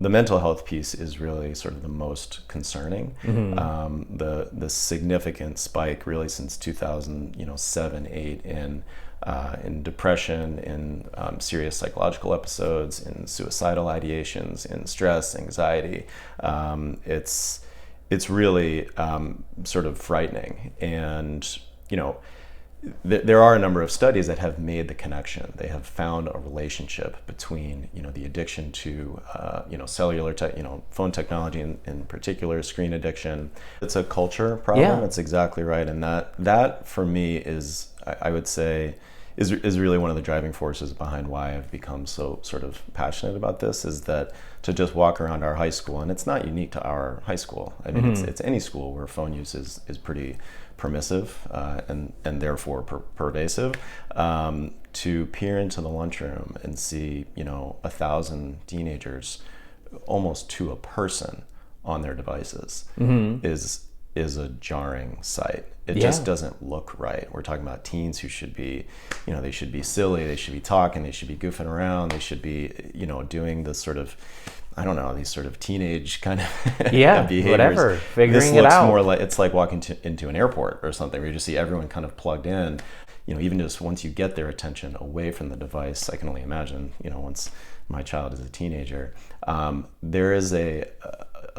the mental health piece is really sort of the most concerning. The significant spike really since 2007, 8 in depression, in serious psychological episodes, in suicidal ideations, in stress, anxiety. It's really sort of frightening. And there are a number of studies that have made the connection. They have found a relationship between, the addiction to, cellular, phone technology in particular, screen addiction. It's a culture problem. Yeah. That's exactly right. And that for me is, I would say, is really one of the driving forces behind why I've become so sort of passionate about this, is that to just walk around our high school, and it's not unique to our high school. I mean, it's any school where phone use is pretty permissive and therefore pervasive, to peer into the lunchroom and see 1,000 teenagers almost to a person on their devices is a jarring sight. It just doesn't look right. We're talking about teens who should be, they should be silly, they should be talking, they should be goofing around, they should be, doing the sort of, I don't know, these sort of teenage kind of behaviors. Whatever, figuring this it looks out. more like, it's like walking into an airport or something where you just see everyone kind of plugged in. Even just once you get their attention away from the device, I can only imagine, once my child is a teenager, there is a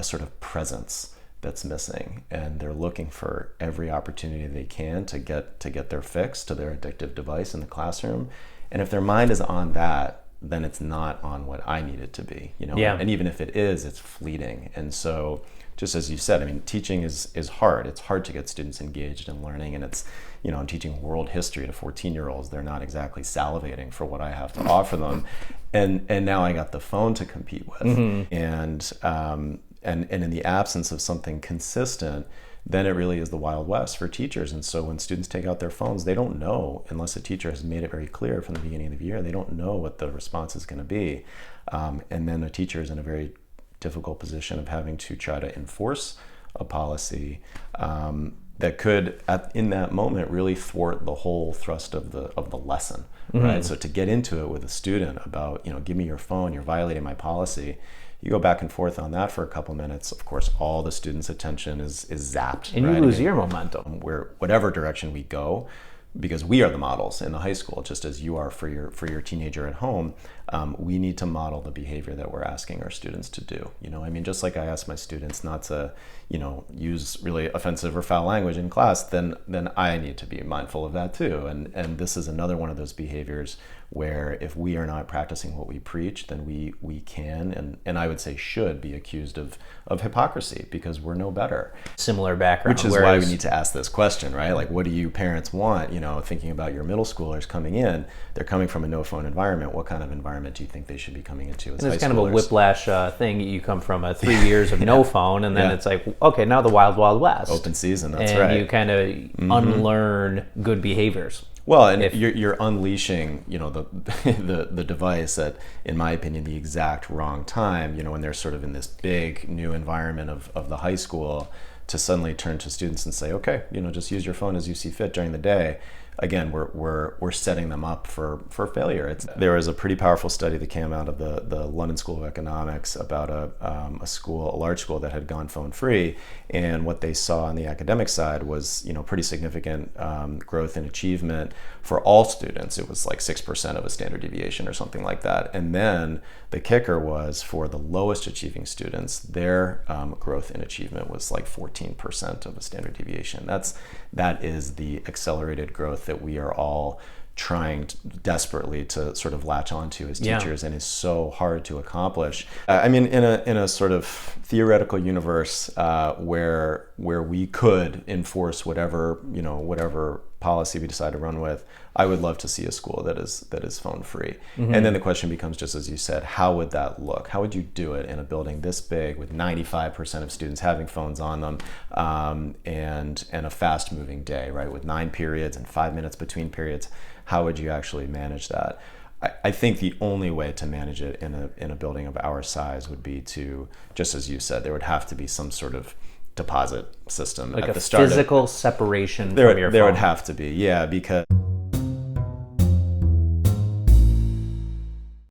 sort of presence that's missing, and they're looking for every opportunity they can to get their fix to their addictive device in the classroom. And if their mind is on that, then it's not on what I need it to be, and even if it is, it's fleeting. And so, just as you said, I mean, teaching is hard. It's hard to get students engaged in learning, and it's, I'm teaching world history to 14-year-olds. They're not exactly salivating for what I have to offer them. And now I got the phone to compete with. And in the absence of something consistent, then it really is the Wild West for teachers. And so when students take out their phones, they don't know, unless a teacher has made it very clear from the beginning of the year, they don't know what the response is going to be. And then a teacher is in a very difficult position of having to try to enforce a policy that could, in that moment, really thwart the whole thrust of the lesson, right? So to get into it with a student about, give me your phone, you're violating my policy. You go back and forth on that for a couple minutes. Of course, all the students' attention is zapped. And you lose your momentum. Where whatever direction we go, because we are the models in the high school, just as you are for your teenager at home, we need to model the behavior that we're asking our students to do. Just like I ask my students not to, use really offensive or foul language in class, then I need to be mindful of that too. And this is another one of those behaviors where if we are not practicing what we preach, then we can and I would say should be accused of hypocrisy, because we're no better. Similar background. Which is why we need to ask this question, right? Like, what do you parents want? Thinking about your middle schoolers coming in, they're coming from a no phone environment. What kind of environment do you think they should be coming into as high schoolers? It's kind of a whiplash thing. You come from 3 years of no phone, and then it's like, okay, now the wild, wild west. Open season, that's and right. And you kind of unlearn good behaviors. Well, and you're unleashing, the device at, in my opinion, the exact wrong time, when they're sort of in this big new environment of the high school, to suddenly turn to students and say, okay, just use your phone as you see fit during the day. Again, we're setting them up for failure. There was a pretty powerful study that came out of the London School of Economics about a large school that had gone phone free, and what they saw on the academic side was pretty significant growth in achievement for all students. It was like 6% of a standard deviation or something like that. And then the kicker was, for the lowest achieving students, their growth in achievement was like 14% of a standard deviation. That is the accelerated growth that we are all trying desperately to sort of latch onto as teachers, and is so hard to accomplish. In a sort of theoretical universe where we could enforce whatever policy we decide to run with, I would love to see a school that is phone free. And then the question becomes, just as you said, how would that look? How would you do it in a building this big with 95% of students having phones on them, and a fast moving day, right, with 9 periods and 5 minutes between periods? How would you actually manage that? I think the only way to manage it in a building of our size would be to, just as you said, there would have to be some sort of deposit system like at a the start. Physical separation from your phone. There would have to be, because